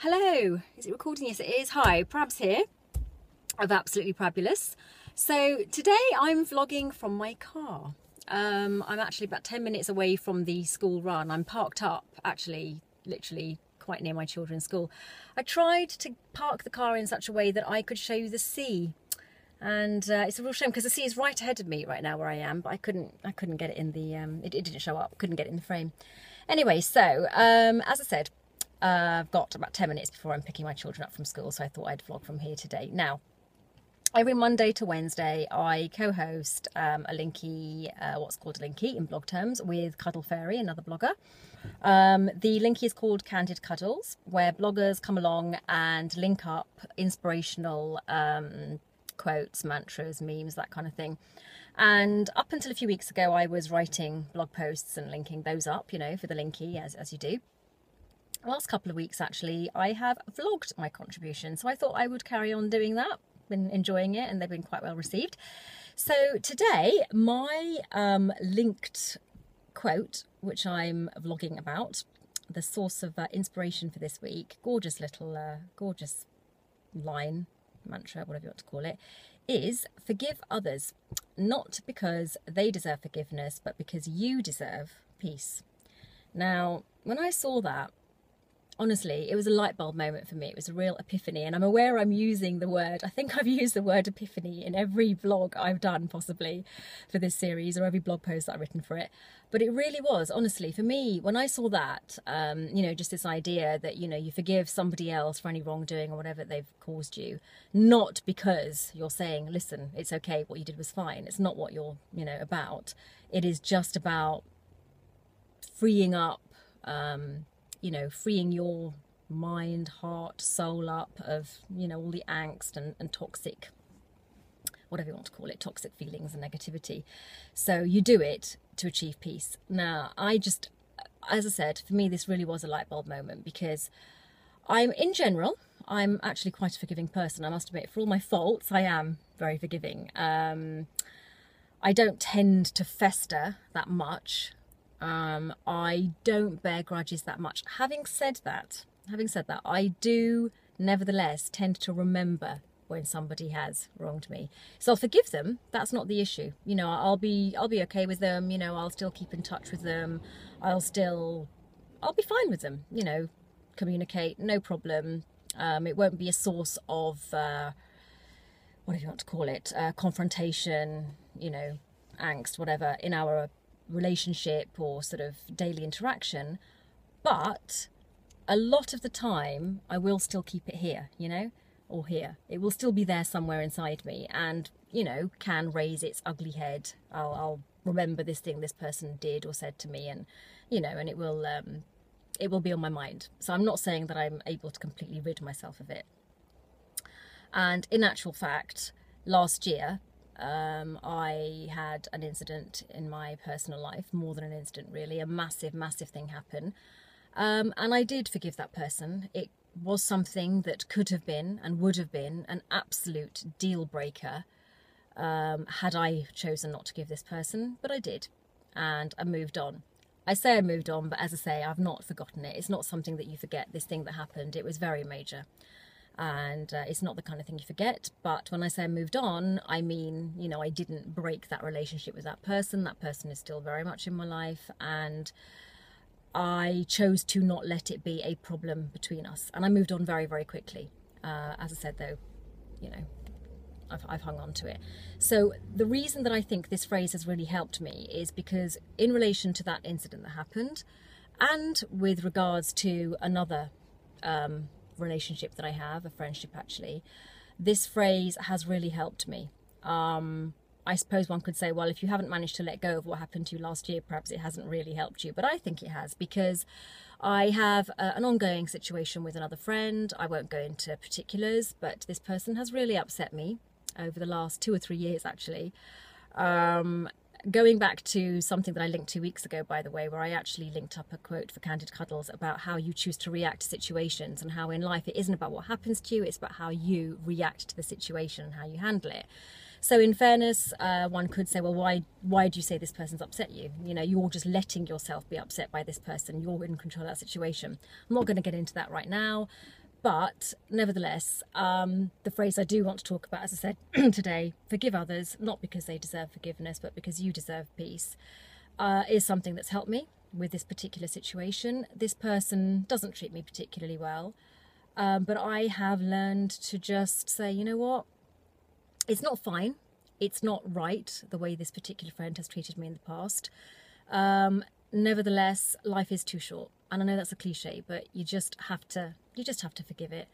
Hello, is it recording? Yes, it is. Hi, Prabs here of Absolutely Prabulous. So today I'm vlogging from my car. I'm actually about 10 minutes away from the school run. I'm parked up, actually, literally quite near my children's school. I tried to park the car in such a way that I could show you the sea. And it's a real shame because the sea is right ahead of me right now where I am, but I couldn't get it in the, it didn't show up, couldn't get it in the frame. Anyway, so as I said, I've got about 10 minutes before I'm picking my children up from school, so I thought I'd vlog from here today. Now, every Monday to Wednesday, I co-host a linky, what's called a linky in blog terms, with Cuddle Fairy, another blogger. The linky is called Candid Cuddles, where bloggers come along and link up inspirational quotes, mantras, memes, that kind of thing. And up until a few weeks ago, I was writing blog posts and linking those up, you know, for the linky, as you do. Last couple of weeks, actually, I have vlogged my contribution, so I thought I would carry on doing that. Been enjoying it, and they've been quite well received. So today, my linked quote, which I'm vlogging about, the source of inspiration for this week, gorgeous little, gorgeous line, mantra, whatever you want to call it, is forgive others, not because they deserve forgiveness, but because you deserve peace. Now, when I saw that, honestly, it was a light bulb moment for me. It was a real epiphany, and I'm aware I'm using the word, I think I've used the word epiphany in every vlog I've done possibly for this series, or every blog post that I've written for it. But it really was, honestly, for me, when I saw that, you know, just this idea that, you know, you forgive somebody else for any wrongdoing or whatever they've caused you, not because you're saying, listen, it's okay, what you did was fine. It's not what you're, you know, about. It is just about freeing up, you know, freeing your mind, heart, soul up of, you know, all the angst and toxic, whatever you want to call it, toxic feelings and negativity. So you do it to achieve peace. Now, as I said, for me, this really was a light bulb moment, because in general, I'm actually quite a forgiving person. I must admit, for all my faults, I am very forgiving. I don't tend to fester that much. I don't bear grudges that much. Having said that, I do nevertheless tend to remember when somebody has wronged me. So I'll forgive them. That's not the issue. You know, I'll be okay with them. You know, I'll still keep in touch with them. I'll be fine with them. You know, communicate, no problem. It won't be a source of, what do you want to call it? Confrontation, you know, angst, whatever, in our relationship or sort of daily interaction. But a lot of the time I will still keep it here, you know, or here. It will still be there somewhere inside me, and, you know, can raise its ugly head. I'll remember this thing this person did or said to me, and, you know, and it will be on my mind. So I'm not saying that I'm able to completely rid myself of it. And in actual fact, last year, I had an incident in my personal life, more than an incident really, a massive thing happen, and I did forgive that person. It was something that could have been and would have been an absolute deal breaker had I chosen not to give this person, but I did, and I moved on. I say I moved on, but as I say, I've not forgotten it. It's not something that you forget, this thing that happened. It was very major. And it's not the kind of thing you forget. But when I say I moved on, I mean, you know, I didn't break that relationship with that person. That person is still very much in my life, and I chose to not let it be a problem between us. And I moved on very quickly. As I said, though, you know, I've hung on to it. So the reason that I think this phrase has really helped me is because in relation to that incident that happened, and with regards to another relationship that I have, a friendship actually, this phrase has really helped me. I suppose one could say, well, if you haven't managed to let go of what happened to you last year, perhaps it hasn't really helped you, but I think it has, because I have an ongoing situation with another friend. I won't go into particulars, but this person has really upset me over the last 2 or 3 years actually. Going back to something that I linked 2 weeks ago, by the way, where I actually linked up a quote for Candid Cuddles about how you choose to react to situations, and how in life it isn't about what happens to you, it's about how you react to the situation and how you handle it. So in fairness, one could say, well, why do you say this person's upset you? You know, you're just letting yourself be upset by this person. You're in control of that situation. I'm not going to get into that right now. But nevertheless, the phrase I do want to talk about, as I said today, forgive others, not because they deserve forgiveness, but because you deserve peace, is something that's helped me with this particular situation. This person doesn't treat me particularly well, but I have learned to just say, you know what, it's not fine. It's not right the way this particular friend has treated me in the past. Nevertheless, life is too short. And I know that's a cliche, but you just have to forgive it.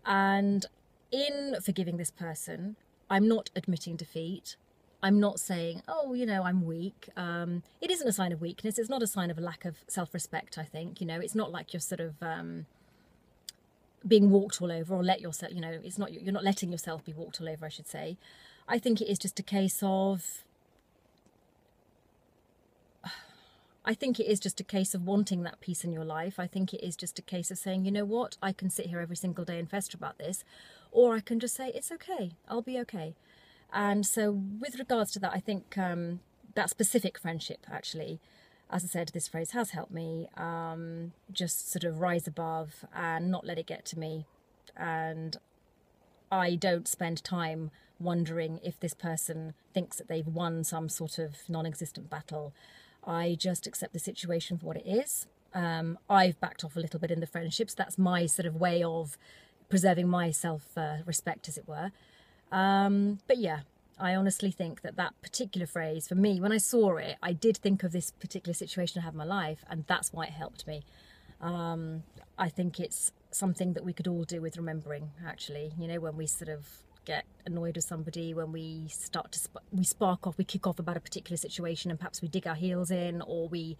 And in forgiving this person, I'm not admitting defeat. I'm not saying, oh, you know, I'm weak. It isn't a sign of weakness. It's not a sign of a lack of self-respect, I think. You know, it's not like you're sort of being walked all over, or let yourself, you know, it's not, you're not letting yourself be walked all over, I should say. I think it is just a case of, wanting that peace in your life. I think it is just a case of saying, you know what, I can sit here every single day and fester about this, or I can just say, it's okay, I'll be okay. And so with regards to that, I think that specific friendship, actually, as I said, this phrase has helped me just sort of rise above and not let it get to me. And I don't spend time wondering if this person thinks that they've won some sort of non-existent battle. I just accept the situation for what it is. I've backed off a little bit in the friendships. That's my sort of way of preserving my self-respect, as it were. But yeah, I honestly think that that particular phrase, for me, when I saw it, I did think of this particular situation I have in my life, and that's why it helped me. I think it's something that we could all do with remembering, actually. You know, when we sort of get annoyed with somebody, when we start to spark off, we kick off about a particular situation, and perhaps we dig our heels in, or we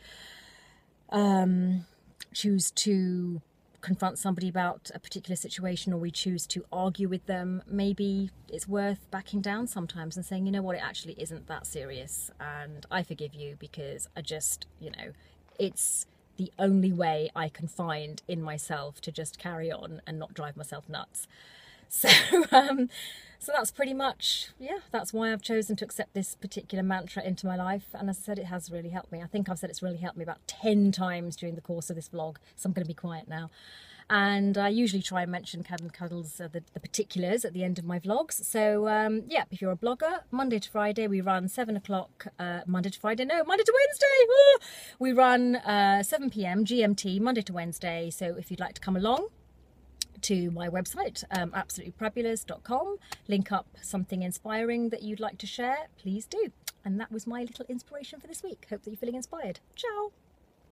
choose to confront somebody about a particular situation, or we choose to argue with them. Maybe it's worth backing down sometimes and saying, you know what, it actually isn't that serious, and I forgive you, because I just, you know, it's the only way I can find in myself to just carry on and not drive myself nuts. So, so that's pretty much, yeah, that's why I've chosen to accept this particular mantra into my life. And as I said, it has really helped me. I think I've said it's really helped me about 10 times during the course of this vlog. So I'm going to be quiet now. And I usually try and mention Cuddles, the particulars at the end of my vlogs. So, yeah, if you're a blogger, Monday to Friday, we run 7 o'clock, Monday to Wednesday. Oh! We run 7 p.m. GMT, Monday to Wednesday. So if you'd like to come along to my website, absolutelyprabulous.com, link up something inspiring that you'd like to share, please do. And that was my little inspiration for this week. Hope that you're feeling inspired. Ciao!